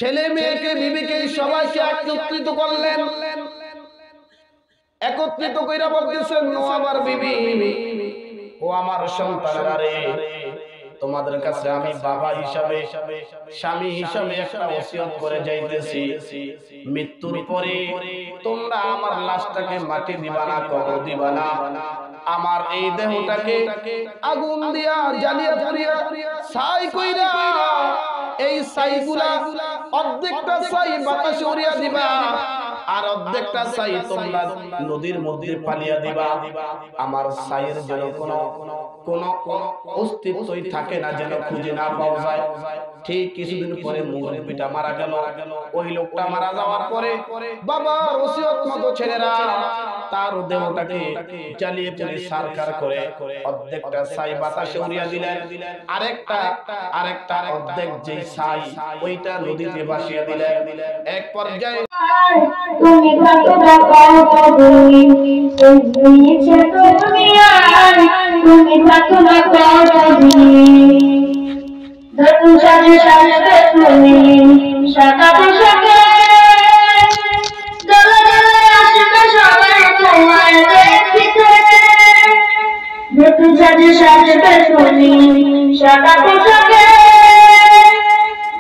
ছেলে মেয়েকে বিবিকে সবাইকে একত্রিত করলেন, একত্রিত কইরা বলতেছেন, ও আমার বিবি, ও আমার সন্তানেরা রে, তোমাদের কাছে আমি বাবা হিসাবে, স্বামী হিসাবে একটা ওসিয়ত করে যাইতেছি, মৃত্যুর পরে তোমরা আমার লাশটাকে মাটি দিবা না, কবর দিবা না, আমার এই দেহটাকে আগুন দিয়া জ্বালিয়ে পুড়িয়া ছাই কইরা এই ছাইগুলা অর্ধেকটা ছাই বাতাসে উড়িয়া দিবা, আর অর্ধেকটা ছাই তোমরা নদীর মধ্যে পালিয়া দিবা। আমার ছাইয়ের যেন কোন অস্তিত্বই থাকে না, যেন খুঁজে না পাওয়া যায়। ঠিক কিছুদিন পরে মুরব্বিটা মারা গেল। ওই লোকটা মারা যাওয়ার পরে বাবার ওসিয়ত মতো ছেলেরা তার দেহটাকে জ্বালিয়ে পুড়ে সারকার করে অর্ধেকটা ছাই বাতাসে উড়িয়ে দিলেন, আরেকটা অর্ধেক যে ছাই ওইটা নদীতে ভাসিয়ে দিলেন। এক পর্যায়ে তুমি থাকো না কতদিন, তুমি ছেড়ে দুনিয়ায়, তুমি থাকো না কতদিন, নতুন সাজে সাজবে তুমি সাদা পোশাকে, দলে দলে আসবে সবাই তোমায় দেখিতে, নতুন সাজে সাজবে তুমি সাদা পোশাকে,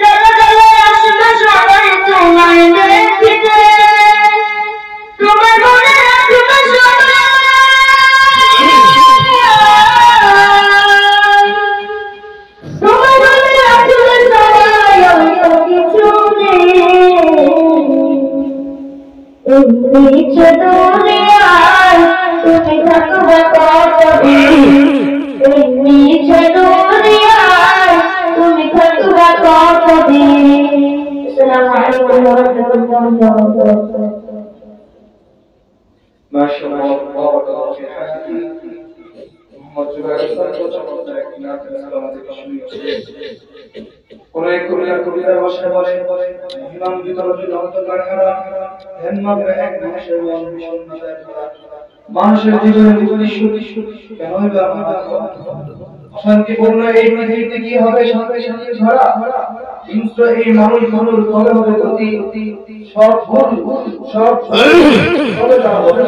দলে দলে আসবে সবাই তোমায় দেখিতে, তোমার মনে রাখবে সবাই, তোমার মনে রাখবে সবাই, অন্য কিছু নেই, এই নিচে দুনিয়ায় তুমি থাকবে কতদিন, এই নিচে দুনিয়ায় তুমি থাকবে কতদিন। আসসালামু আলাইকুম ওয়া রাহমাতুল্লাহি ওয়া বারাকাতুহু। মাশাআল্লাহ বারাকাতুহু ফি হায়াতি মুহাম্মদ জুবাইর সাল্লাল্লাহু আলাইহি ওয়াসাল্লাম কবিরা বসে ইমাম বিতরণী লম্বা খাড়া হেনমাগরে এক মানুষের জীবনে কেনই বা শান্তিপূর্ণ এই পৃথিবীতে কি হবে, শান্তি ধরা হিংস্র এই মানুষ কবে হবে গতি, সব চলে যাওয়া হবে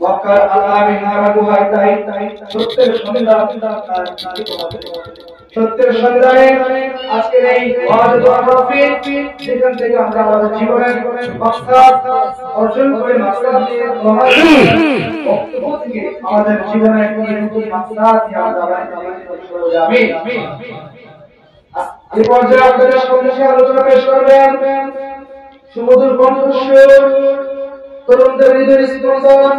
মক্কার আলামিন হারা গুহায় তাই সত্যের সন্ধানে আজকের এই ওয়াজ মাহফিল, যেখান থেকে আমরা আমাদের জীবনের মাকসাদ অর্জন করে মাকসাদ নিয়ে বক্তব্য থেকে আমাদের জীবনের নতুন মাকসাদ নিয়ে আমরা আমিন। এই পর্যায়ে আপনাদের সামনে আলোচনা পেশ করবেন সুমধুর কণ্ঠস্বর, তরুণদের হৃদয় স্পন্দন,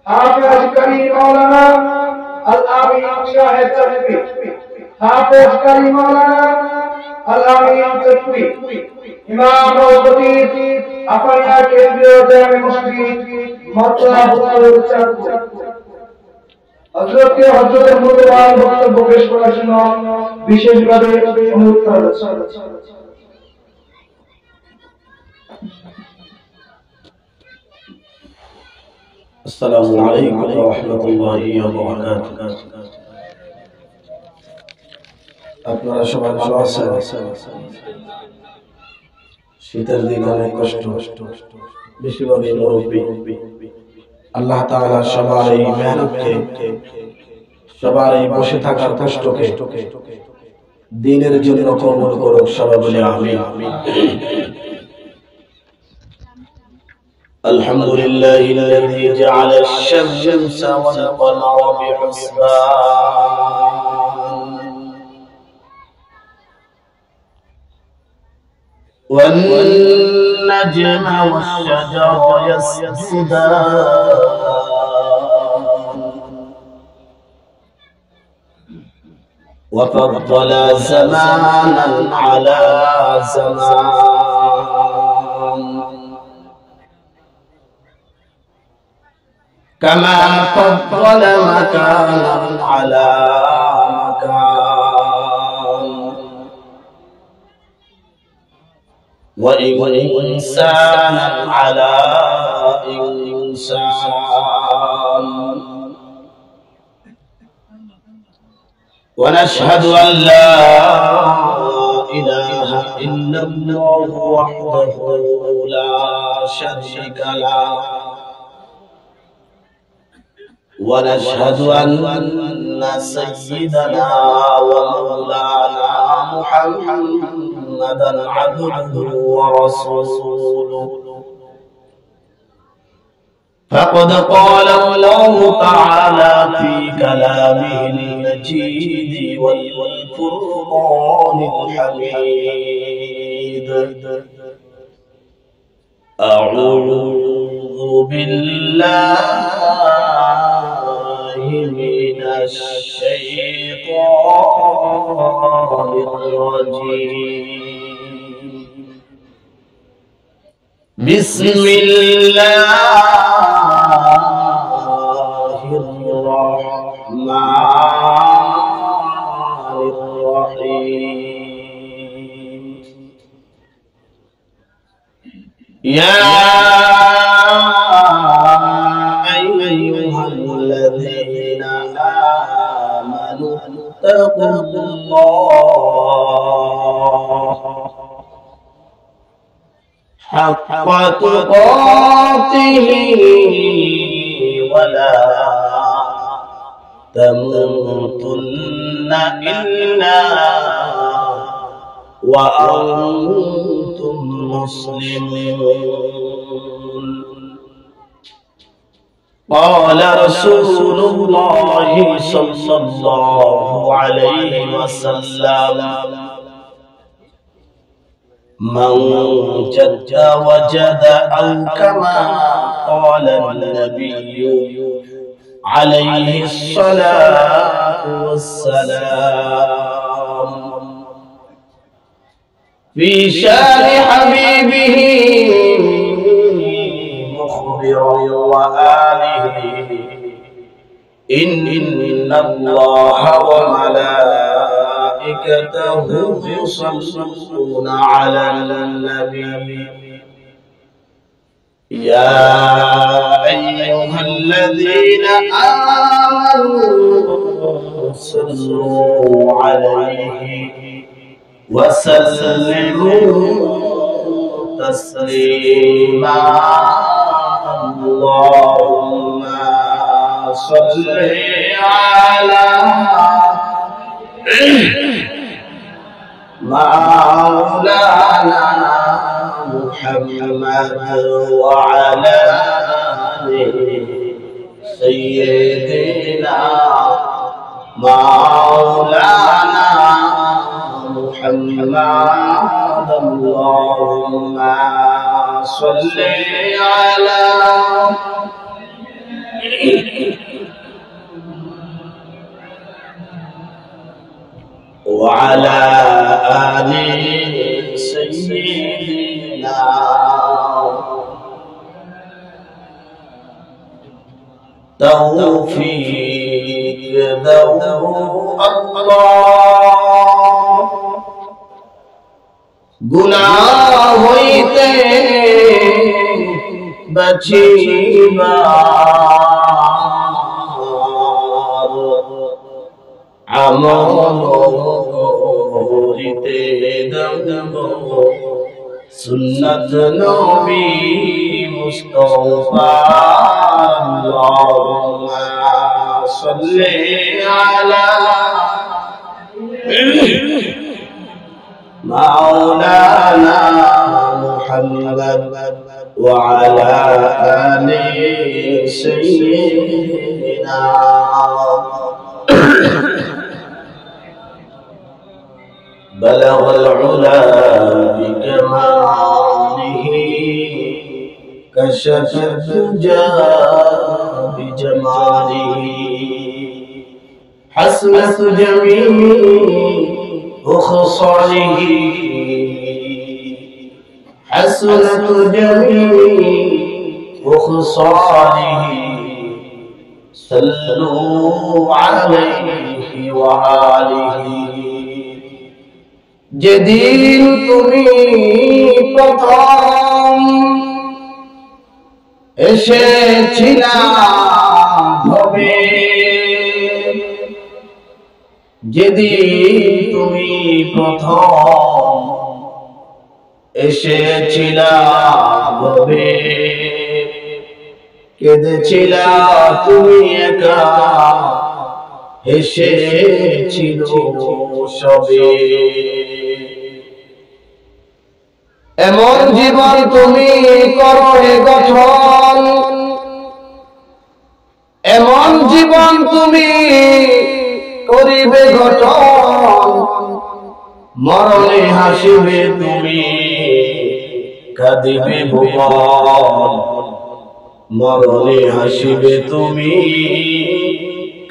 হাফেজ কারি মাওলানা আল-আমিন শাহেদ চৌধুরী, হাফেজ কারি মাওলানা আল-আমিন চৌধুরী, ইমাম ও খতিব আফারিয়া কেন্দ্রীয় জামে মসজিদ মতলা হুজুর চাঁদপুর। হযরতের মূল্যবান বক্তব্য পেশ করার জন্য বিশেষভাবে অনুরোধ করা হচ্ছে। আসসালামু আলাইকুম ওয়া রাহমাতুল্লাহি ওয়া বারাকাতুহু। আপনারা সবাই ভালো আছেন? শীতের দিন অনেক কষ্ট, বেশিরভাগই মুরব্বী। আল্লাহ তাআলা সবার এই মেহনতকে, সবার এই বসে থাকার কষ্টকে দ্বীনের জন্য কবুল করুক, সবাই বলে আমিন। الحمد لله الذي جعل الشمس والقمر بحسبان والنجم والشجر يسجدان وفضل زمانا على زمان كما فضل مكانا على مكان وإنسانا على إنسان ونشهد أن لا إله إلا الله وحده لا شريك له ونشهد أن سيدنا ومولانا محمدا عبده ورسوله فقد قال الله تعالى في كلامه المجيد والفرقان الحميد أعوذ بالله من الشيطان الرجيم بسم الله الرحمن الرحيم يا أيها الذين آمنوا اتقوا الله حق تقاته ولا تموتن إلا وأنتم مسلمون قال رسول الله صلى الله عليه وسلم من جد وجد أو كما قال النبي عليه الصلاة والسلام في شان حبيبه مخبرا وآله إن الله وملائكته يصلون على النبي يا أيها الذين آمنوا صلوا عليه وسلموا تسليما اللهم صل على مولانا محمد وعلى آله سيدنا مولانا محمد اللهم صل على وعلى آل سيدنا توفيق ذو الله गुनाह होइते बचिबार আমল করিতে দেব সুন্নাত নবী মুস্তাফা আল্লাহুম্মা সাল্লি আলা مولانا محمد وعلى آل سيدنا بلغ العلا بكماله كشف الدجى بجماله حسنت جميع وخصاله حسنت جميع وخصاله صلوا عليه وآله যেদিন তুমি প্রথম এসেছিলা ভবে যেদিন তুমি প্রথম এসেছিলাম ভবে কেঁদেছিলা তুমি একা হেসেছিল সবে এমন জীবন তুমি করবে গঠন এমন জীবন তুমি করিবে গঠন মরণে হাসিবে তুমি কাঁদিবে ভুবন মরণে হাসিবে তুমি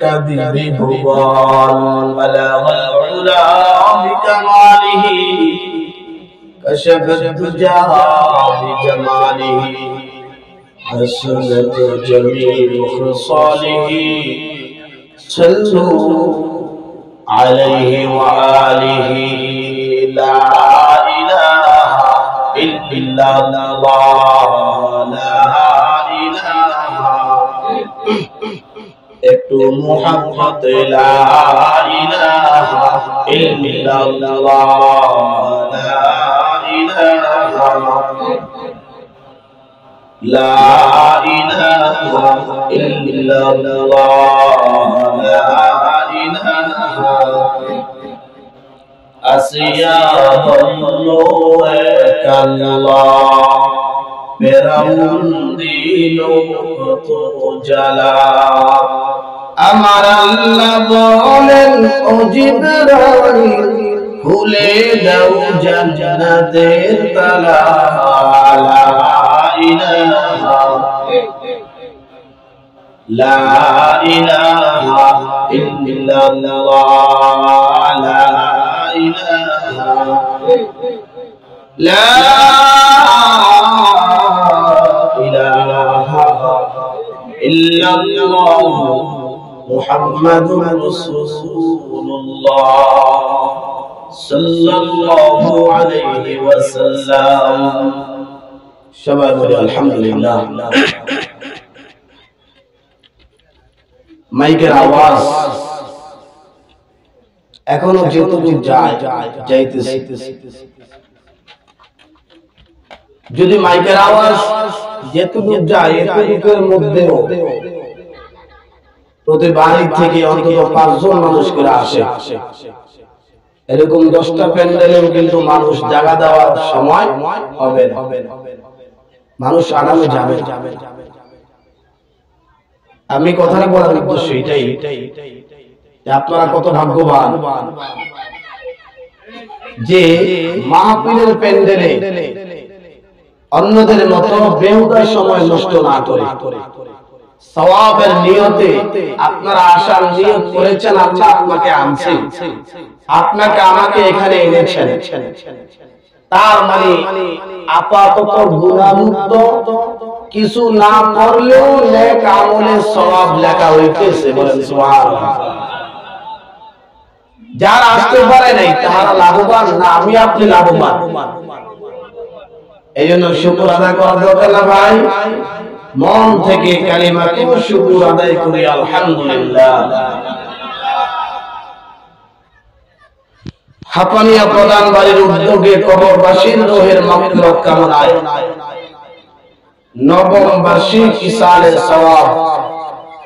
কাঁদিবে ভুবন বালাগাল উলা বিকামালিহি কশফত দুজা বিজামালিহি حسنت جميع خصاله صلوا عليه وآله لا إله إلا الله لا إله একটু মুহাব্বত লা ইলাহা ইল্লাল্লাহ লা ইলাহা لا إله إلا الله لا إله أسيا الله كالله বেরাউন্দিলো কত জ্বালা আমার আল্লাহ বলেন ও জিবরাইল খুলে দাও জান্নাতের তালা লা ইলাহা লা ইলাহা ইল্লাল্লাহ লা ইলাহা লা ইলাহা ইল্লাল্লাহ মুহাম্মাদুর রাসূলুল্লাহ সাল্লাল্লাহু আলাইহি ওয়াসাল্লাম সবাই বলি আলহামদুলিল্লাহ মাইকের আওয়াজ এখনো যেটুকু যাইতেছে যদি মাইকের আওয়াজ যেটুকু যায় এতটুকুর মধ্যেও প্রতি বাড়ি থেকে অন্তত 5 জন মানুষ করে আসে এরকম 10টা প্যান্ডেলেও কিন্তু মানুষ জায়গা দেওয়ার সময় হবে না মানুষ আরামে যাবে আমি কথা বলার উদ্দেশ্য এটাই যে আপনারা কত ভাগ্যবান যে মাহফিলের প্যান্ডেলে অন্যদের মতো বেহুদা সময় নষ্ট না করে সওয়াবের নিয়তে আপনারা আসার নিয়ত করেছেন আল্লাহ আপনাকে আনছেন আপনাকে আমাকে এখানে এনেছেন তার মানে আপাতত গুনাহমুক্ত কিছু না করলেও নেক আমলের সওয়াব লেখা হইতেছে বলেন সুবহানাল্লাহ যারা আসতে পারে নাই তারা লাভবান না আমি আপনি লাভবান এইজন্য শুকর আদায় করা দরকার না ভাই মন থেকে কালিমাকে শুকর আদায় করি আলহামদুলিল্লাহ হাপানিয়া প্রধান বাড়ির উদ্যোগে কবরবাসীর রোহের মাগফিরাত কামনায় নবম বার্ষিক ইসালের সওয়াব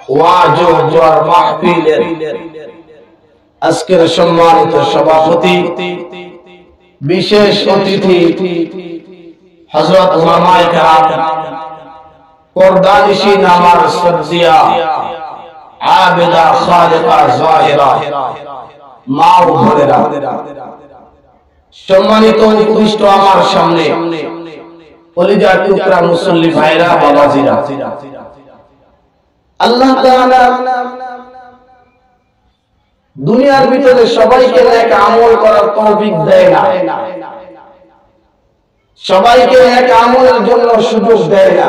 ওয়াজ ও দোয়ার মাহফিলের আজকের সম্মানিত সভাপতি বিশেষ অতিথি হযরত উলামায়ে কেরাম পর্দানিশিন আমার শ্রদ্ধেয়া আবেদা খালিকা জাহিরা মা ও বোনেরা সম্মানিত উপবিষ্ট আমার সামনে কলিজার টুকরা মুসল্লি ভাইরা বাবাজিরা আল্লাহ তাআলা দুনিয়ার ভিতরে সবাইকে এক আমল করার তৌফিক দেয় না সবাইকে এক আমলের জন্য সুযোগ দেয় না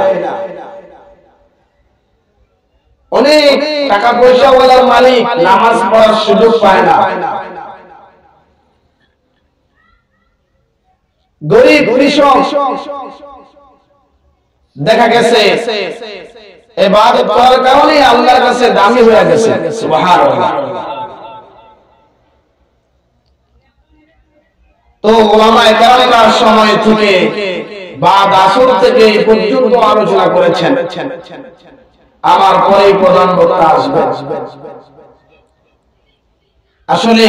অনেক টাকা পয়সা ওয়ালার মালিক নামাজ পড়ার সুযোগ পায় না গরিব কৃষক দেখা গেছে ইবাদত করার কারণে আল্লাহর কাছে দামি হয়ে গেছে সুবহানাল্লাহ তো ওলামায়ে কেরামরা সময় থেকে বাদ আসর থেকে এই পর্যন্ত আলোচনা করেছেন। আমার পরেই প্রধান বক্তা আসবে। আসলে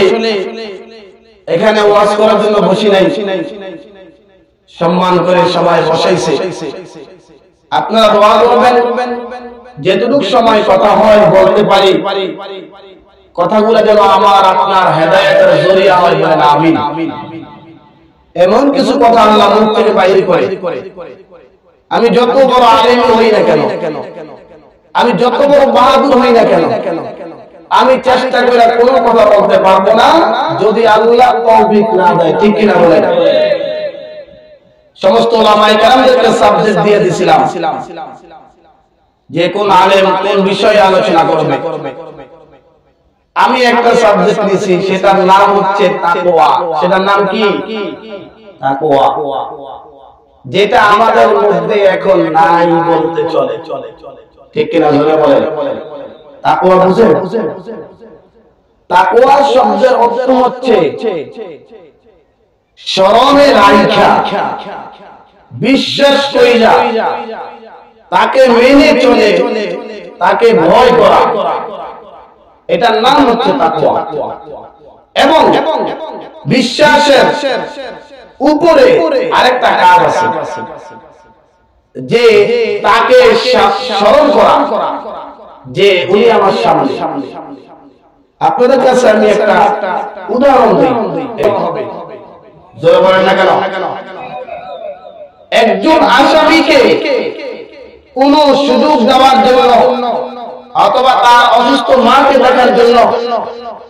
এখানে ওয়াজ করার জন্য বসি নাই, সম্মান করে সবাই বসাইছে। আপনারা দোয়া করবেন, যেটুকু সময় কথা হয় বলতে পারি, কথাগুলো যেন আমার আপনার হেদায়েতের জরিয়া হয়, বলেন আমিন। এমন কিছু কথা আল্লাহ মুখ থেকে বাইরে করে, আমি যত বড় আলেম হই না কেন, আমি যত বড় বাহাদুর হই না কেন, আমি চেষ্টা করে কোনো কথা বলতে পারবো না যদি আল্লাহ তৌফিক না দেয়। ঠিক কিনা বলেন? সমস্ত ওলামায়ে কেরামদেরকে সাবজেক্ট দিয়ে দিয়েছিলাম যে কোন আলেম কোন বিষয়ে আলোচনা করবে। আমি একটা সাবজেক্ট নিয়েছি, সেটার নাম হচ্ছে তাকওয়া। সেটার নাম কি? তাকওয়া। যেটা আমাদের মধ্যে এখন নাই বলতে চলে। ঠিক কিনা জোরে বলেন? তাকওয়া বুঝেন? তাকওয়া শব্দের অর্থ হচ্ছে শরমে রাখা, বিশ্বাস কইরা তাকে মেনে চলে, তাকে ভয় করা, এটার নাম হচ্ছে তাকওয়া। এবং বিশ্বাসের উপরে আরেকটা কাজ আছে, যে তাকে স্মরণ করা যে উনি আমার সামনে। আপনাদের কাছে আমি একটা উদাহরণ দিই, জোরে বলেন না কেন? একজন আসামিকে কোন সুযোগ দেওয়ার জন্য, অথবা তার অসুস্থ মাকে দেখার জন্য,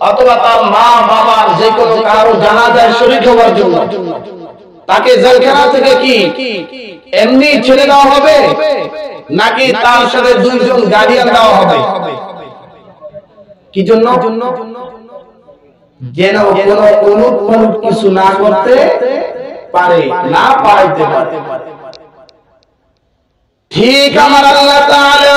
অথবা তার মা বাবার যে কোনো কারো জানাজায় শরীক হওয়ার জন্য তাকে জেলখানা থেকে কি এমনি ছেড়ে দেওয়া হবে, নাকি তার সাথে দুইজন গার্ডিয়ান দেওয়া হবে? কি জন্য? যেন কোনো অনুৎপন্ন কিছু না করতে পারে, না পাইতে পারে। ঠিক আমার আল্লাহ তাআলা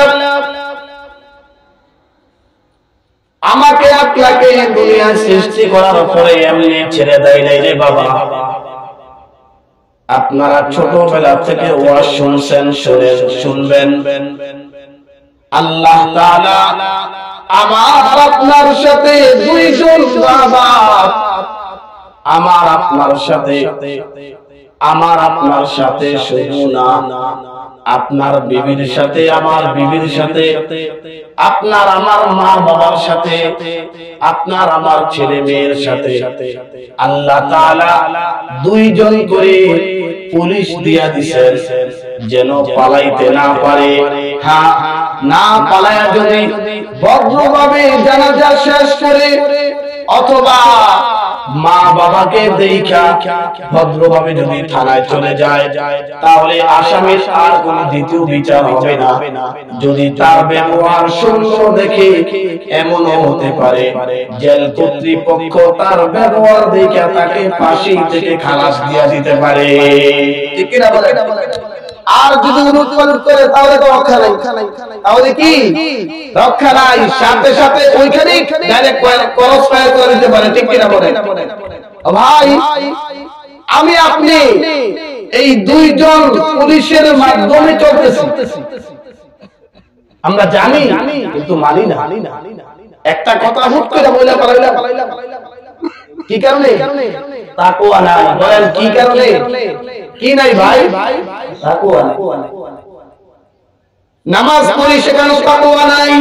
আমাকে আপনাকে দুনিয়া সৃষ্টি করার পরে এমনি ছেড়ে দেয় নাই রে বাবা। আপনারা ছোটবেলা থেকে ওয়াজ শুনছেন, শুনবেন। আল্লাহ তাআলা আমার আপনার সাথে দুইজন বাবা, আমার আপনার সাথে শুধু না, আপনার বিবির সাথে, আমার বিবির সাথে, আপনার আমার মা বাবার সাথে, আপনার আমার ছেলে মেয়ের সাথে আল্লাহ তাআলা দুইজন করে পুলিশ দিয়া দিছেন, যেন পালাইতে না পারে। হ্যাঁ, না পালায়া যদি ভদ্রভাবে জানাজা শেষ করে, অথবা মা বাবাকে দেখা ভদ্রভাবে যদি থানায় চলে যায়, তাহলে আসামির আর কোনো দ্বিতীয় বিচার হবে না। যদি তার ব্যবহার সুন্দর দেখে, এমনও হতে পারে জেল কর্তৃপক্ষ তার ব্যবহার দেখে তাকে ফাঁসি থেকে খালাস দিয়ে দিতে পারে। ঠিক কিনা বলেন? আর যদি অনুৎপন্ন করে তাহলে তো রক্ষা নাই। তাহলে কি রক্ষা নাই? সাথে সাথে ওইখানেই ডাইরেক্ট ক্রস ফায়ার করে দিতে পারে। ঠিক কিনা বলেন? ভাই, আমি আপনি এই দুইজন পুলিশের মাধ্যমে চলতেছি, আমরা জানি কিন্তু মানি না। একটা কথা হুট করে বলে পালাইলাম, কি কারণে? তাকওয়া নাই। বলেন কি কারণে? কি নাই ভাই? তাকওয়া নাই। নামাজ পড়ি, সেখানেও তাকওয়া নাই।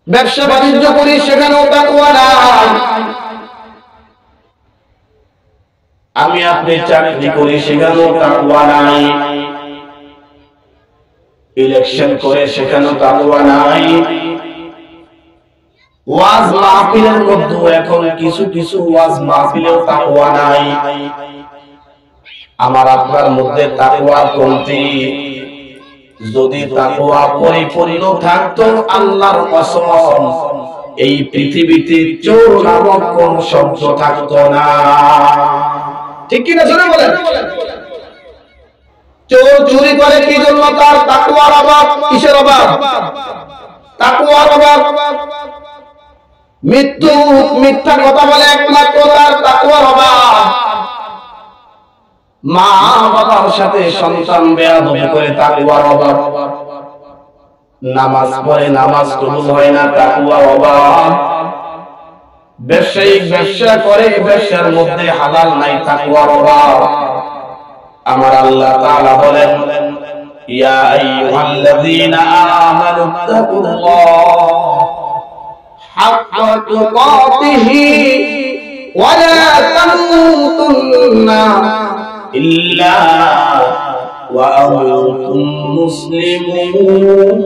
ব্যবসা বাণিজ্য করি, সেখানেও তাকওয়া নাই। আমি আপনি চাকরি করি, সেখানেও তাকওয়া নাই। ইলেকশন করে, সেখানেও তাকওয়া নাই। ওয়াজ মাহফিলের মধ্যে এখন কিছু ওয়াজ মাহফিলেও তাকওয়া নাই। আমার আপনার মধ্যে তাকওয়ার কমতি। যদি তাকওয়া পরিপূর্ণ থাকতো, আল্লাহর কসম এই পৃথিবীতে চোর নামক কোন শব্দ থাকতো না। ঠিক কি না? জোরে বলেন। চোর চুরি করে কি জন্য? তার তাকওয়ার অভাব। কিসের অভাব? তাকওয়ার অভাব। মৃত্যু মিথ্যা কথা বলে একমাত্র তার তাকওয়ার অভাব। মা বাবার সাথে সন্তান বেয়াদবি করে তাকওয়ার অভাব। নামাজ পড়ে নামাজ কবুল হয় না তাকওয়ার অভাব। ব্যবসায়িক ব্যবসা করে ব্যবসার মধ্যে হালাল নাই তাকওয়ার অভাব। আমার আল্লাহ তাআলা বলেন ইয়া আইয়ুহাল্লাযীনা আমানু তাকুল্লাহ হাক্কা তুকাতিহি ওয়া লা তামুতুন্না ইল্লা ওয়া আনতুম মুসলিমুন।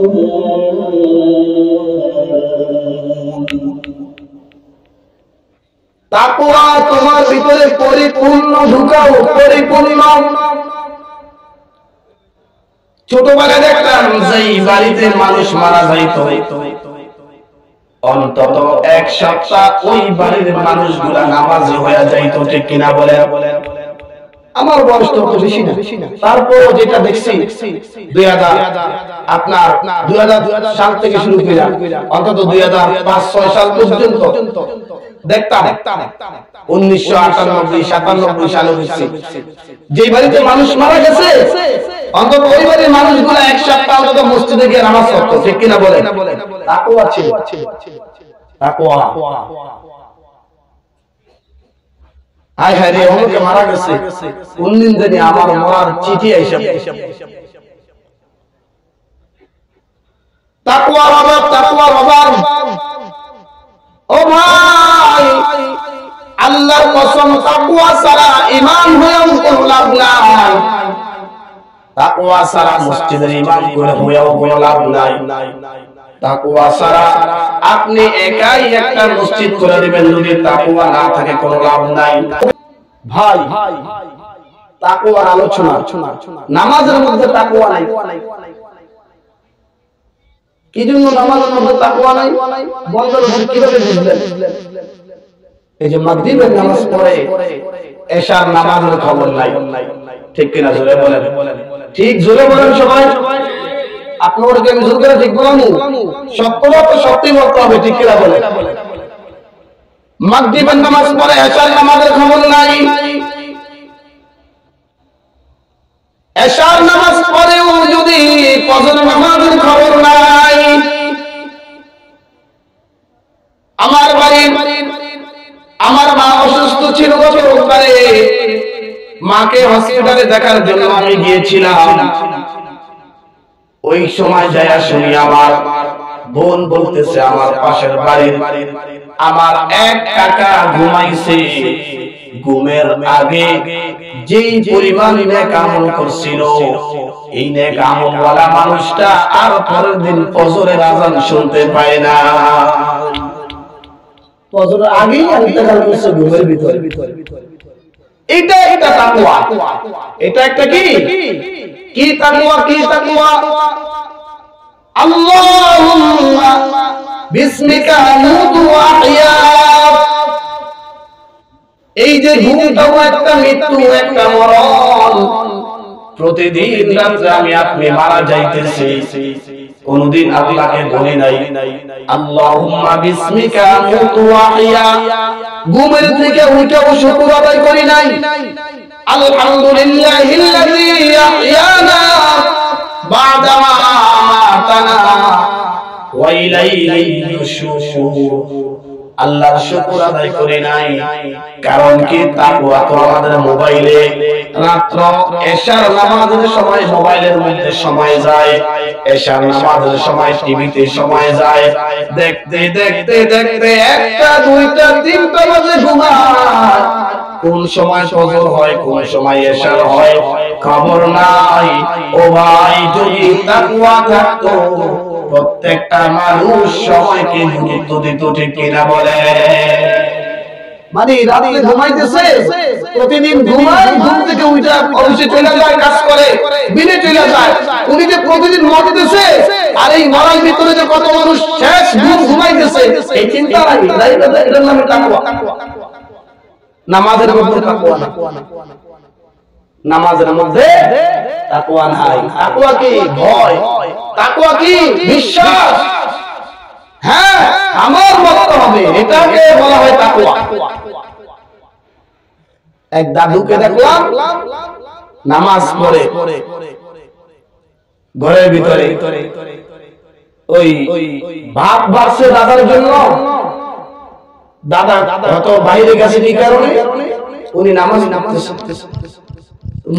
তাকওয়া তোমার ভিতরে পরিপূর্ণ ঢুকাও, পরিপূর্ণ। ছোটবেলায় দেখতাম যেই বাড়িতে মানুষ মারা যাইত অন্তত এক সপ্তাহ ওই বাড়ির মানুষগুলা নামাজি হয়ে যাইত, ঠিক কিনা বলেন? আমার বয়স তো বেশি না, তারপরও যেটা দেখছি 2000 সাল থেকে শুরু করে অন্তত 2005-6 সাল পর্যন্ত দেখতাম 1998-97 সালে দেখছি যে বাড়িতে মানুষ মারা গেছে অন্তত ওই বাড়ির মানুষগুলো এক সপ্তাহ অন্তত মসজিদে গিয়ে নামাজ পড়তো, ঠিক কিনা বলেন? তাকওয়া ছিল, তাকওয়া। আয় হায় রে, অমুকে মারা গেছে, কোন দিন জানি আমার মরার চিঠি আইসা। তাকওয়ার অভাব, তাকওয়ার অভাব। ও ভাই, আল্লাহর কসম, তাকওয়া ছাড়া ঈমান হয়েও কোনো লাভ নাই। তাকওয়া ছাড়া মসজিদের ইমাম করে হয়েও কোনো লাভ নাই। তাকওয়া ছাড়া আপনি একাই একটা মসজিদ করে দিবেন, যদি তাকওয়া না থাকে কোনো লাভ নাই। ভাই, তাকওয়ার আলোচনা, নামাজের মধ্যে তাকওয়া নাই। কি জন্য নামাজের মধ্যে তাকওয়া নাই? বন্ধুরা কিভাবে বুঝলেন? এই যে মাগরিবের নামাজ পড়ে এশার নামাজের খবর নাই, ঠিক কিনা? জোরে বলেন, ঠিক জোরে বলেন সবাই। আপনাদেরকে আমি জোর করে ঠিক বলামু, সত্যটা তো সত্যি বলতে হবে, ঠিক কিনা বলেন? মাগরিবের নামাজ পড়ে এশার নামাজের খবর নাই। এশার নামাজ পড়েও যদি ফজর নামাজের খবর নাই। আমার বাড়ির আমার মা অসুস্থ ছিল গত রোববারে, মাকে হসপিটালে দেখার জন্য আমি গিয়েছিলাম। ওই সময় যায়া শুনি আমার বোন বলতেছে আমার পাশের বাড়ির আমার এক কাকা ঘুমাইছে। ঘুমের আগে যেই পরিমাণ নেক আমল করছিল, এই নেক আমলওয়ালা মানুষটা আর পরের দিন ফজরের আযান শুনতে পায় না। ফজরের আগেই ইন্তেকাল করছে ঘুমের ভিতরে। এটা একটা তাকওয়া। এটা একটা কি কি তাকওয়া? কি তাকওয়া? আল্লাহুম্মা বিসমিকা আমুতু ওয়া আহইয়া। এই যে ঘুমটাও একটা মৃত্যু, একটা মরণ। প্রতিদিন রাতে আমি আপনি মারা যাইতেছি, কোনদিন আল্লাহকে বলি নাই আল্লাহুম্মা বিসমিকা আমুতু ওয়া আহইয়া। ঘুমের থেকে উঠেও শুকর আদায় করি নাই আলহামদুলিল্লাহিল্লাযী আহইয়ানা বা'দা মা আমাতানা ওয়া ইলাইহিন নুশুর। আল্লাহর শুকর আদায় করি নাই। কারণ কি? তাকওয়া তো আমাদের মোবাইলে রাত্র এশার নামাজের সময় মোবাইলের মধ্যে সময় যায়, এশার নামাজের সময় টিভিতে সময় যায়, দেখতে দেখতে দেখতে 1টা 2টা 3টা বাজে ঘুমায়। কোন সময় ফজর হয়, কোন সময় এশার হয়, খবর নাই। ও ভাই, যদি তাকওয়া থাকতো প্রত্যেকটা মানুষ সময়কে গুরুত্ব দিত, ঠিক কিনা বলে? মানে রাতে ঘুমাইতেছে, প্রতিদিন ঘুমায়, ঘুম থেকে উঠে অফিসে চলে যায়, কাজ করে, দিনে চলে যায়। উনি যে প্রতিদিন মরতেছে, আর এই মরার ভিতরে যে কত মানুষ শেষ ঘুম ঘুমাইতেছে, এই চিন্তা নাই। এটার নামে তাকওয়া। নামাজের মধ্যে তাকওয়া না, নামাজের মধ্যে তাকওয়া নাই। তাকওয়া কি? ভয়। তাকওয়া কি? বিশ্বাস। হ্যাঁ আমার মতো হবে, এটাকে বলা হয় তাকওয়া। এক দাদুকে দেখলাম নামাজ পড়ে ঘরের ভিতরে ওই ভাত বাড়ছে দাদার জন্য, দাদা হয়তো বাইরে গেছে কি কারণে, উনি নামাজ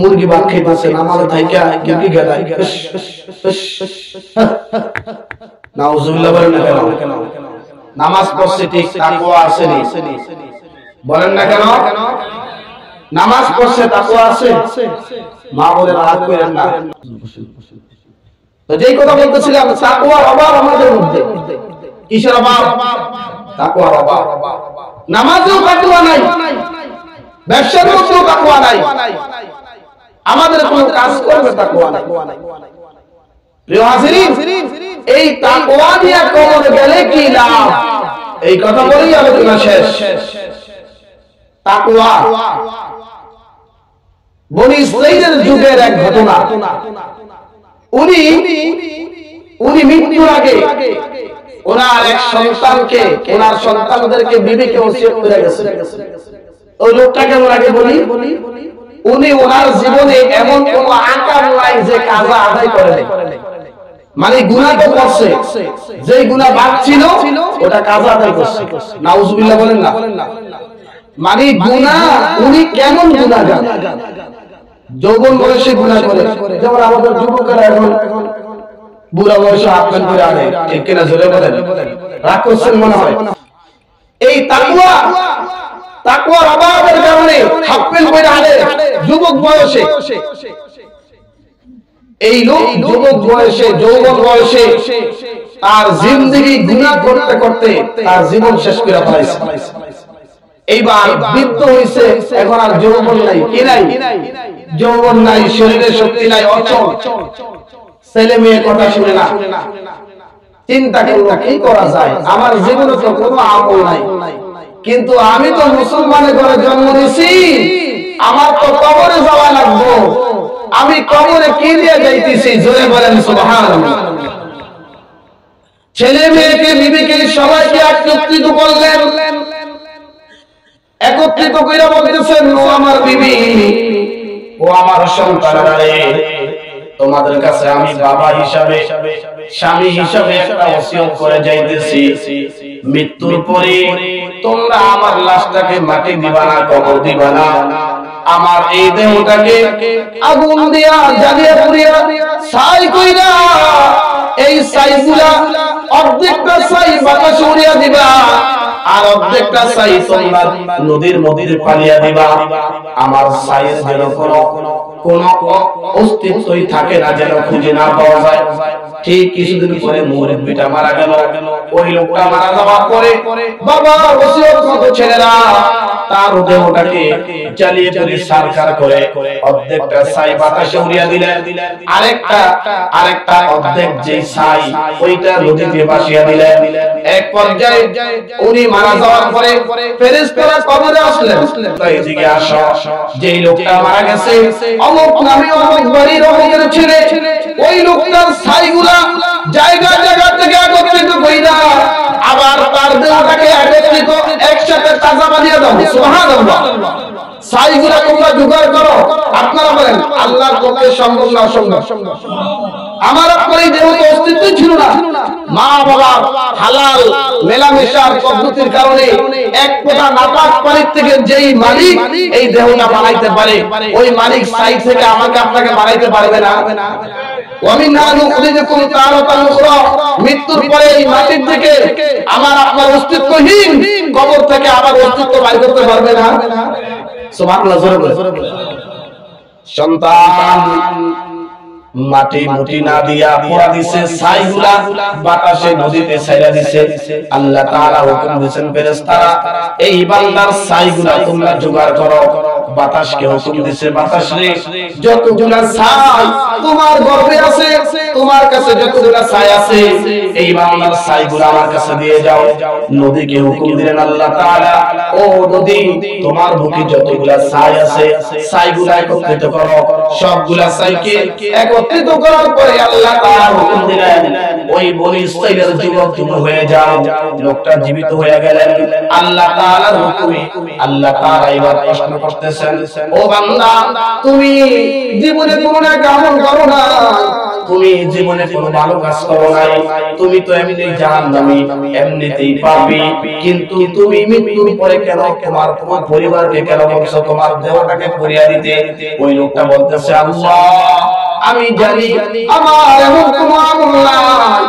মুরগি ভাত খেতেছে, নামাজে থাইকা মুরগি গেলাই নাউজুবিল্লাহ বলেন না কেন? নামাজ পড়ছে ঠিক, তাকওয়া আসেনি বলেন না কেন? নামাজ পড়ছে তাকওয়া আছে? মা বলে রাগ করেন না। তো যেই কথা বলতেছিলাম, তাকওয়ার অভাব আমাদের মধ্যে। কিসের অভাব? তাকওয়ার অভাব। নামাজেও তাকওয়া নাই, ব্যবসার মধ্যেও তাকওয়া নাই, আমাদের কোনো কাজ করবে তাকওয়া নাই। প্রিয় হাজিরিন, এই তাকওয়া নিয়ে কবরে গেলে কি লাভ, এই কথা বলেই আলোচনা শেষ। তাকওয়া বনি ইসরাঈলের যুগের এক ঘটনা। উনি মৃত্যুর আগে ওনার এক সন্তানকে, ওনার সন্তানদেরকে বিবিকে ওসিয়ত করে গেছেন। ওই লোকটাকে আমরা আগে বলি, উনি ওনার জীবনে এমন কোন আকার নাই যে কাজা আদায় করে, মানে গুনাহ তো করছে, যেই গুনাহ বাদ ছিল ওটা কাজা আদায় করছে। নাউজুবিল্লাহ বলেন না? মানে গুনাহ, উনি কেমন গুনাহগার, যৌবন বয়সে গুনাহ করে, যেমন আমাদের যুবকেরা এখন বুড়া বয়সে আপন করে আনে, ঠিক কিনা জোরে বলেন? রাগ করছেন মনে হয়। এই তাকওয়ার অভাবের কারণে আপন করে আনে যুবক বয়সে। এই লোক যুবক বয়সে, যৌবন বয়সে তার জিন্দেগি গুনাহ করতে করতে তার জীবন শেষ করে ফেলাইছে। এইবার বৃদ্ধ হইছে, এখন আর যৌবন নাই, কি নাই? যৌবন নাই, শরীরে শক্তি নাই, অচল, ছেলে মেয়ে কথা শুনে না। চিন্তা করলো কি করা যায়, আমার জীবনে তো কোনো আমল নাই, কিন্তু আমি তো মুসলমানের ঘরে জন্ম নিয়েছি, আমার তো কবরে যাওয়া লাগবে, আমি কবরে কি দিয়ে যাইতেছি? জোরে বলেন সুবহানাল্লাহ। ছেলে মেয়েকে, বিবিকে, সবাইকে একত্রিত করলেন, একত্রিত করে বলতেছেন, ও আমার বিবি, ও আমার সন্তানেরা রে, তোমাদের কাছে আমি বাবা হিসাবে, স্বামী হিসাবে একটা ওসিয়ত করে যাইতেছি, মৃত্যুর পরে তোমরা আমার লাশটাকে মাটি দিবা না, কবর দিবা না, আমার এই দেহটাকে আগুন দিয়া জ্বালিয়ে পুড়িয়া ছাই কইরা এই ছাইগুলা অর্ধেকটা ছাই বাতাসে উড়িয়া দিবা, আর অর্ধেকটা ছাই তোমরা নদীর মধ্যে পালিয়ে দিবা। আমার ছাইয়ের যেন কোন অস্তিত্বই থাকে না, যেন খুঁজে না পাওয়া যায়। ঠিক কিছুদিন পরে মুরব্বিটা মারা গেল। ওই লোকটা মারা যাওয়ার পরে বাবা ওসিয়ত মতো ছেলেরা তার দেহটাকে জ্বালিয়ে পুড়িয়ে সারখার করে অর্ধেকটা ছাই বাতাসে উড়িয়ে দিলেন, আরেকটা অর্ধেক যে ছাই ওইটা নদীতে ভাসিয়ে দিলেন। এক পর্যায়ে উনি মারা যাওয়ার পরে ফেরেশতারা কবরে আসলেন, তো এদিকে আসো, যেই লোকটা মারা গেছে অমুক নামে অমুক বাড়ির অমুকের ছেলে, ওই লোকটার ছাইগুলা জায়গা জায়গা থেকে একত্রিত কইরা আবার তার দেহটাকে একত্রিত একসাথে তাজা বানিয়ে দাও। সুবহানাল্লাহ। ছাইগুলা তোমরা জোগাড় করো। আপনারা বলেন আল্লাহর পক্ষে সম্ভব না অসম্ভব? আমার আপনার এই দেহ তো অস্তিত্ব ছিল না, মা বাবা হালাল মেলামেশার পদ্ধতির কারণে এক ফোঁটা নাপাক পানির থেকে যেই মালিক এই দেহটা বানাইতে পারে, ওই মালিক ছাই থেকে আমাকে আপনাকে বানাইতে পারবে না? মৃত্যুর পরে এই মাটির থেকে আমার আপনার অস্তিত্বহীন কবর থেকে আবার অস্তিত্ব বাইর করতে পারবে না? সুবহানাল্লাহ। সন্তান মাটি মুটি না দিয়া পোড়া দিছে, ছাইগুলা বাতাসে নদীতে ছাইরা দিছে। আল্লাহ তাআলা হুকুম দিয়েছেন ফেরেশতারা এই বান্দার ছাইগুলা তোমরা জোগাড় করো। বাতাসকে হুকুম দিয়েছে, বাতাস রে যতগুলা ছাই তোমার গর্ভে আছে, তোমার কাছে যতগুলা ছাই আছে, এই বান্দার ছাইগুলা আমার কাছে দিয়ে যাও। নদীকে হুকুম দিলেন আল্লাহ তাআলা, ও নদী তোমার বুকে যতগুলা ছাই আছে ছাইগুলা একত্রিত করো। সবগুলা ছাইকে একত্রিত করার পরে আল্লাহ তাআলা হুকুম দিলেন ওই বনি ইসরাইলের যুবক তুমি হয়ে যাও। লোকটা জীবিত হয়ে গেলেন আল্লাহ তাআলার হুকুমে। আল্লাহ তাআলা এবার প্রশ্ন করতেছেন, ও বান্দা তুমি জীবনে কোনো আমল করো না, তুমি জীবনে কোনো ভালো কাজ করো নাই, তুমি তো এমনি জাহান্নামী, এমনিতেই পাপী, কিন্তু তুমি মৃত্যুর পরে কেন তোমার পরিবারকে কেন বলছো তোমার দেহটাকে পুড়িয়ে দিতে? ওই লোকটা বলতেছে, আল্লাহ আমি জানি আমার এমন কোনো আমল নাই,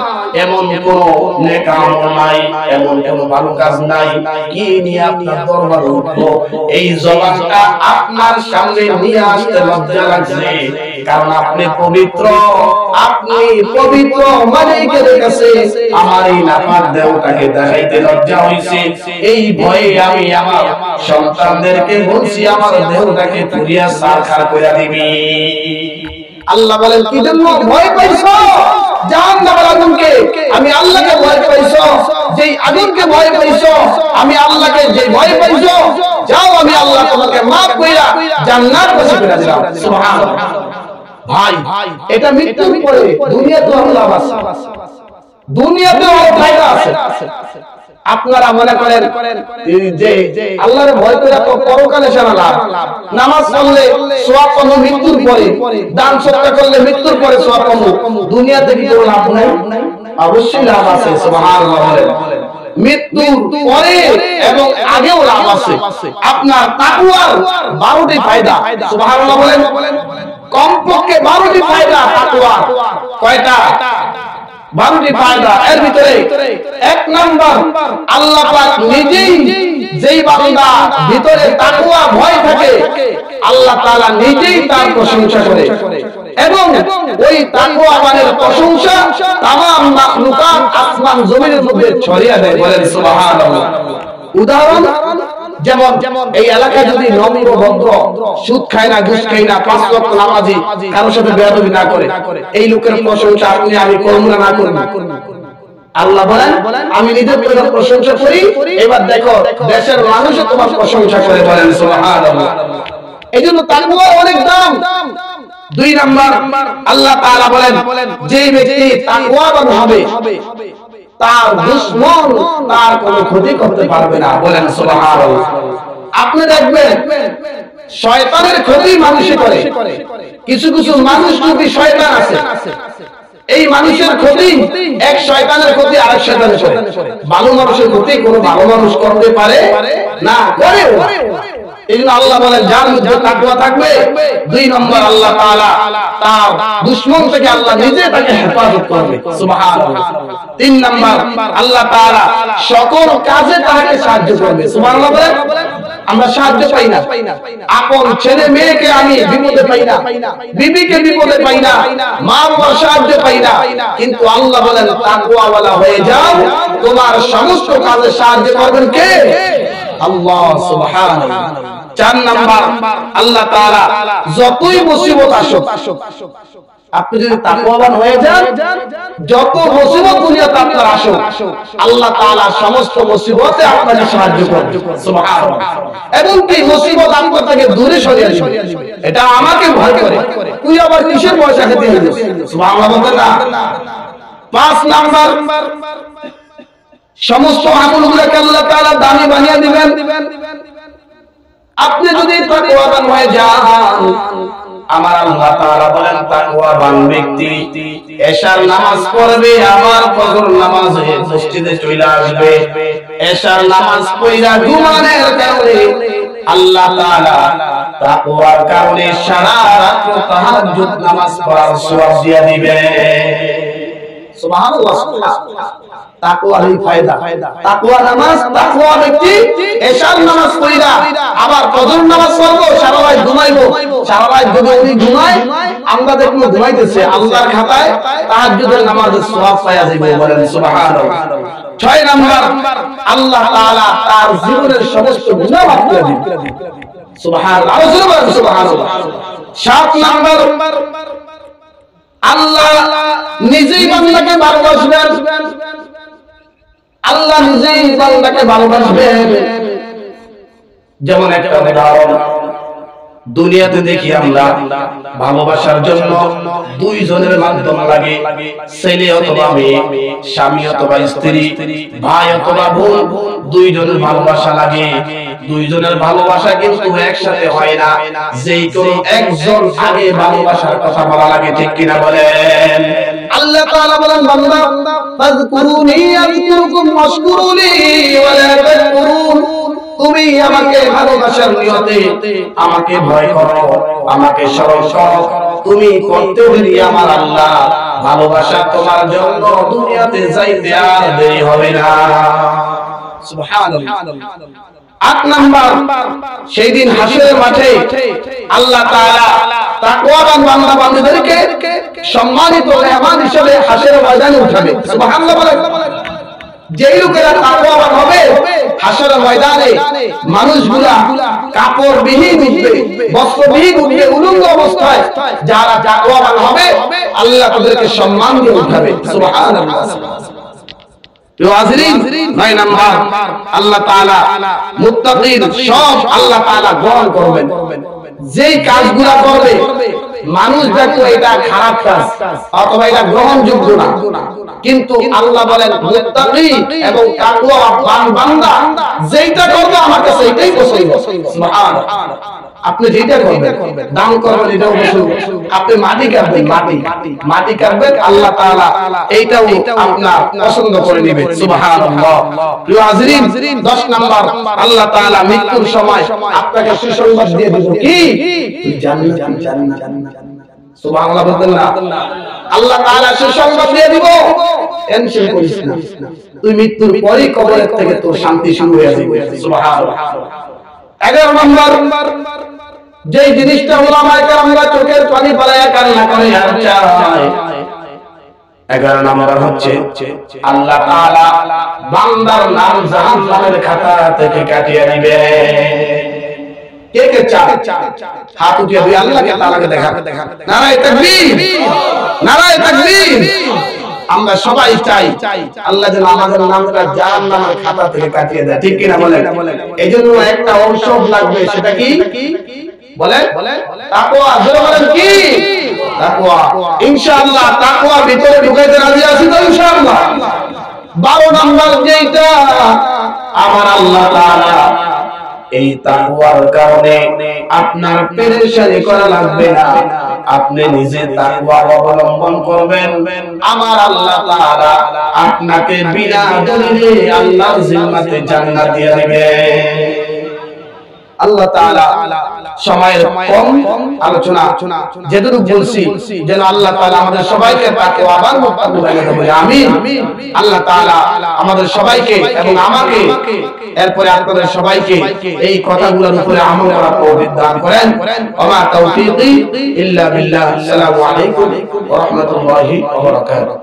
এমন কোন নেক আমল নাই, এমন কোন ভালো কাজ নাই, কি নিয়ে আপনার দরবারে উঠবো? এই জবানটা আপনার সামনে নিয়ে আসতে লজ্জা লাগছে, কারণ আপনি পবিত্র, আপনি পবিত্র মালিকের কাছে আমার এই নাপাক দেহটাকে দেখাইতে লজ্জা হইছে। এই ভয়ে আমি আমার সন্তানদেরকে বলছি আমার দেহটাকে পুড়িয়া ছারখার করে দিবি। আল্লাহ বলেন, কি জন্য ভয় পাইছো জাহান্নামের আগুনকে? আমি আল্লাহকে ভয় পাইছো, যেই আগুনকে ভয় পাইছো আমি আল্লাহকে যে ভয় পাইছো, যাও আমি আল্লাহ তোমাকে মাফ কইরা জান্নাত নসিব করে দিলাম। সুবহানাল্লাহ। ভাই এটা মৃত্যুর পরে দুনিয়াতেও লাভ আছে, দুনিয়াতেও ফায়দা আছে। আপনারা মনে করেন যে আল্লাহর ভয় করে তো পরকালে সেরা লাভ, নামাজ পড়লে সওয়াব পাবো মৃত্যুর পরে, দান সদকা করলে মৃত্যুর পরে সওয়াব পাবো, দুনিয়াতে কি কোনো লাভ নাই? অবশ্যই লাভ আছে। সুবহানাল্লাহ বলেন। মৃত্যুর পরে এবং আগেও লাভ আছে। আপনার তাকওয়ার 12টি ফায়দা। সুবহানাল্লাহ বলেন। কমপক্ষে 12টি ফায়দা তাকওয়ার। কয়টা? 12টি ফায়দা। এর ভিতরে এক নাম্বার, আল্লাহ পাক নিজেই যেই বান্দা ভিতরে তাকওয়া ভয় থাকে আল্লাহ তাআলা নিজেই তার প্রশংসা করে, এবং ওই তাকওয়াবানের প্রশংসা तमाम মাখলুকাত আসমান জমিনের মধ্যে ছড়িয়ে দেয়। বলেন সুবহানাল্লাহ। উদাহরণ যেমন এই এলাকা যদি নম্র ভদ্র, সুদ খায় না, ঘুষ খায় না, 5 ওয়াক্ত নামাজি, কারোর সাথে বেয়াদবি না করে, এই লোকের প্রশংসা আপনি আমি করব না, না করব? আল্লাহ বলেন, আমি নিজের প্রশংসা করি, এবার দেখো দেশের মানুষও তোমার প্রশংসা করে। বলেন সুবহানাল্লাহ। এইজন্য তাকওয়া অনেক দাম। 2 নাম্বার, আল্লাহ তাআলা বলেন যে ব্যক্তি তাকওয়াবান হবে তার দুশমন তার কোনো ক্ষতি করতে পারবে না। বলেন সুবহানাল্লাহ। আপনি দেখবেন শয়তানের ক্ষতি মানুষে করে, কিছু কিছু মানুষ রূপী শয়তান আছে, এই মানুষের ক্ষতি এক শয়তানের ক্ষতি আরেক শয়তানের করে। ভালো মানুষের ক্ষতি কোনো ভালো মানুষ করতে পারে না, করে। এইজন্য আল্লাহ বলেন যার মধ্যে তাকওয়া থাকবে, 2 নম্বর আল্লাহ তাআলা তার দুশমন থেকে আল্লাহ নিজে তাকে হেফাজত করবে। সুবহানাল্লাহ। 3 নম্বর আল্লাহ তাআলা সকল কাজে তাকে সাহায্য করবে। সুবহানাল্লাহ বলেন। আমরা সাহায্য পাই না, আপন ছেলে মেয়েকে আমি বিপদে পাই না, বিবিকে বিপদে পাই না, মা বাবার সাহায্য পাই না, কিন্তু আল্লাহ বলেন তাকওয়াওয়ালা হয়ে যাও, তোমার সমস্ত কাজে সাহায্য করবেন কে? আল্লাহ। সুবহানাল্লাহ। 4 নাম্বার, আল্লাহ তাআলা যতই মুসিবত আসুক আপনি যদি তাকওয়াবান হয়ে যান, যত মুসিবত দুনিয়াতে আপনার আসুক আল্লাহ তাআলা সমস্ত মুসিবতে আপনাকে সাহায্য করবে। সুবহানাল্লাহ। এবং কি মুসিবত আপনার থেকে দূরে সরিয়ে দিবে। এটা আমাকে ভয় করে, তুই আবার কিসের পয়সা খেতে হইলো? সুবহানাল্লাহ বলেন না। 5 নাম্বার, সমস্ত আমলগুলোকে আল্লাহ তাআলা দামি বানিয়ে দিবেন। আপনি যদি তাকওয়াবান হয়ে যান, আমার আল্লাহ তাআলা বলেন তাকওয়াবান ব্যক্তি এশার নামাজ পড়বে, আবার ফজর নামাজে মসজিদে চলে আসবে, এশার নামাজ পড়া ঘুমানোর কারণে আল্লাহ তাআলা তাকওয়ার কারণে সারা রাত তাহাজ্জুদ নামাজ পড়ার সওয়াব দিয়ে দিবেন। সুবহানাল্লাহ। তাকওয়ার এই ফায়দা, তাকওয়া নামাজ, তাকওয়া ব্যক্তি এশার নামাজ পড়া আবার ফজর নামাজ পড়বো, সারা রাত ঘুমাইবো, সারা রাত যদি উনি ঘুমায় আমরা দেখব ঘুমাইতেছে, আল্লাহর খাতায় তাহাজ্জুদের নামাজের সওয়াব পাওয়া যাবে। বলেন সুবহানাল্লাহ। 6 নাম্বার, আল্লাহ তাআলা তার জীবনের সমস্ত গুনাহ মাফ করে দিবেন। সুবহানাল্লাহ। সুবহানাল্লাহ। 7 নাম্বার, আল্লাহ নিজেই বান্দাকে ভালোবাসবেন, আল্লাহ নিজেই বান্দাকে ভালোবাসবেন। যেমন একটা উদাহরণ, দুনিয়াতে দেখি আমরা ভালোবাসার জন্য দুইজনের মাধ্যম লাগে, ছেলে অথবা মেয়ে, স্বামী অথবা স্ত্রী, ভাই অথবা বোন, দুইজনের ভালোবাসা লাগে। দুইজনের ভালোবাসা কিন্তু একসাথে হয় না, যেই কোনো একজন আগে ভালোবাসার কথা বলা লাগে, ঠিক কিনা বলেন? আল্লাহ তাআলা বলেন, বান্দা ফাযকুরুনি আযকুরকুম ওয়াশকুরুনি ওয়ালা তাকফুরুন, তুমি আমাকে ভালোবাসার নিয়তে আমাকে ভয় করো, আমাকে স্মরণ করো, তুমি করতে দেরি আমার আল্লাহ ভালোবাসা তোমার জন্য দুনিয়াতে যাইতে আর দেরি হবে না। সুবহানাল্লাহ। ৮ নাম্বার, সেই দিন হাসরের মাঠে আল্লাহ তাআলা তাকওয়াবান বান্দা বান্দীদেরকে সম্মানিত মেহমান হিসেবে হাসরের ময়দানে উঠাবে। সুবহানাল্লাহ বলেন। যেই লোকেরা তাকওয়াবান হবে হাসরের ময়দানে মানুষগুলা কাপড়বিহীন উঠবে, বস্ত্রবিহীন উঠবে, উলঙ্গ অবস্থায়। যারা তাকওয়াবান হবে আল্লাহ তাদেরকে সম্মান দিয়ে উঠাবে। সুবহানাল্লাহ। নয় নাম্বার, আল্লাহ তাআলা মুত্তাকিন সব আল্লাহ তাআলা গ্রহণ করবেন। যেই কাজগুলা করবে মানুষ দেখো এটা খারাপ কাজ অথবা এটা গ্রহণযোগ্য না, কিন্তু আল্লাহ বলেন মুত্তাকি এবং তাকওয়াবান বান্দা যেইটা করবে আমার কাছে এটাই পছন্দ। সুবহানাল্লাহ। আপনি যেটা করবেন, দান করবেন, এটাও পছন্দ। আপনি মাটি কাটবেন, মাটি কাটবেন, আল্লাহ তাআলা এইটাও আপনার পছন্দ করে নেবেন। সুবহানাল্লাহ। প্রিয় হাজিরিন, 10 নাম্বার, আল্লাহ তাআলা মৃত্যুর সময় আপনাকে সুসংবাদ দিয়ে দিবেন, কি? জান্নাত। সুবহানাল্লাহ বলতেন না? আল্লাহ তাআলা সুসংবাদ দিয়ে দিব, টেনশন করিস না, তুই মৃত্যুর পরেই কবরের থেকে তোর শান্তি শুরু হয়ে যাবে। সুবহানাল্লাহ। 11 নাম্বার, যেই জিনিসটা উলামায়ে কেরামরা চোখের পানি ফেলায়া কান্না করে আর চায়, 11 নাম্বার হচ্ছে আল্লাহ তাআলা বান্দার নাম জাহান্নামের খাতা থেকে কাটিয়ে দিবে। কে কে চায়? হাত উঠিয়ে দুই আল্লাহকে তাআলাকে দেখা। নারায়ে তাকবীর, নারায়ে তাকবীর। আমরা সবাই চাই আল্লাহ যেন আমাদের নামটা জাহান্নামের খাতা থেকে কাটিয়ে দেয়, ঠিক কিনা বলেন? এইজন্য একটা ঔষধ লাগবে, সেটা কি বলেন? তাকওয়া। জোরে বলেন, কি? তাকওয়া। ইনশাআল্লাহ তাকওয়া ভিতরে ঢুকাইতে রাজি আছি তো ইনশাআল্লাহ? 12 নাম্বার যেটা, আমার আল্লাহ তাআলা এই তাকওয়ার কারণে আপনার পেরেশানি করা লাগবে না, আপনি নিজে তাকওয়া অবলম্বন করবেন, আমার আল্লাহ তাআলা আপনাকে বিনা দলিলে আল্লাহর জিম্মাতে জান্নাত দিয়ে দিবেন। আল্লাহ তাআলা সময়ের কম আলোচনা যেটুকু বলছি যেন আল্লাহ তাআলা আমাদের সবাইকে তাকওয়াবান মুত্তাকি বানিয়ে দেয়, আমিন। আল্লাহ তাআলা আমাদের সবাইকে এবং আমাকে, এরপরে আপনাদের সবাইকে এই কথাগুলোর উপরে আমল করার তৌফিক দান করেন। ওয়া তাওফীকি ইল্লা বিল্লাহ। আসসালামু আলাইকুম ওয়া রাহমাতুল্লাহি ওয়া বারাকাতুহু।